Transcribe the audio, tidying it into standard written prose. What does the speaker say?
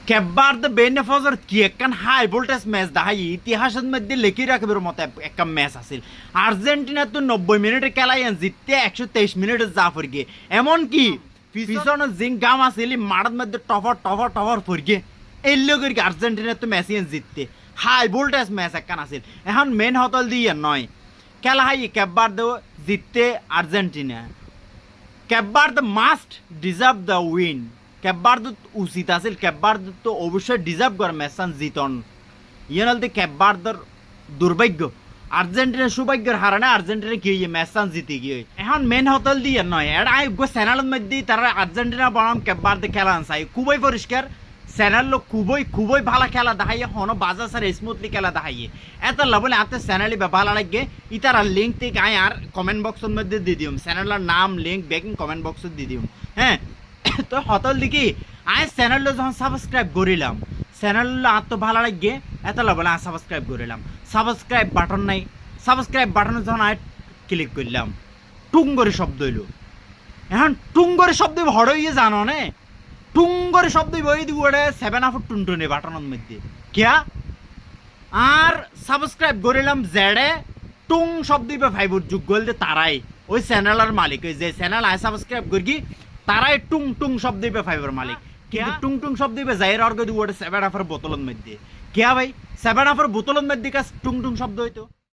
কেব্বার the বেনেফজর কি একখান high voltage match দেখাই ইতিহাসের মধ্যে লেখি রাখবার মতো একটা ম্যাচ আছিল। আর্জেন্টিনা তো 90 মিনিটে খেলাই জিততে 123 মিনিটে যা ফরগে, এমনকি পিছনে জিং গাম আছিল মাঠের মধ্যে টফর টফর টফর ফরগে এল্লো করি আর্জেন্টিনা তো ম্যাচ জিততে হাই ভোল্টেজ ম্যাচ একখান আছিল। এখন মেন হতল দিয়ে নয় খেলা হাই কেব্বার দ্য জিততে আর্জেন্টিনা। কেব্বার দ্য মাস্ট ডিজার্ভ দ্য উইন। কেব্বার উচিত আছিল, কেব্বার তো অবশ্যই ডিজার্ভ করে ম্যাচখান জিতন। ইয়ে নলতে কেব্বারদের দুর্ভাগ্য, আর্জেন্টিনার সৌভাগ্যের হারানে আর্জেন্টিনা কি ম্যাচখান জিতে গিয়ে। এখন মেন হতল দিয়ে নয় এটা চ্যানেলের মধ্যে তারা আর্জেন্টিনা বনাম কেব্বার দিয়ে খেলা চাই খুবই পরিষ্কার। চ্যানেল খুবই ভালো খেলা দেখাইয়ে হনো বাজার সার স্মুথলি খেলা দেখাইয়ে এত বলে আতে চ্যানেলে ভালো লাগে। ইতার লিঙ্ক থেকে আয় আর কমেন্ট বক্সের মধ্যে দিয়ে দিম, চ্যানেলের নাম লিঙ্ক বেকিং কমেন্ট বক্সে দিয়ে দিম। হ্যাঁ তো হতল দেখি আয় চ্যানেলটা যখন সাবস্ক্রাইব করিলাম, চ্যানেলটা আত ভালো লাগে এত বলে আয় সাবস্ক্রাইব করিলাম। সাবস্ক্রাইব বাটন নাই, সাবস্ক্রাইব বাটনে যখন আয় ক্লিক করলাম টুঙ্গরে শব্দ হইল। এখন টুঙ্গরে শব্দ হড়ইয়ে জানো নে টুঙ্গরে শব্দ বই দিব 7 আফ টুনটুনে বাটনের মধ্যে কিয়া আর সাবস্ক্রাইব করিলাম জেডে টুং শব্দ ফাইবর যুগ গলতে তারাই ওই চ্যানেলের মালিক, ওই যে চ্যানেল আয় সাবস্ক্রাইব করি তারাই টুং টুং শব্দ ফাইবার মালিক। কিন্তু টুং টুং শব্দ যাইর অর্গ দিব 7 আফের বোতলের মধ্যে কিয়া ভাই 7 আফের বোতলের মধ্যে টুং টুং শব্দ হইতো।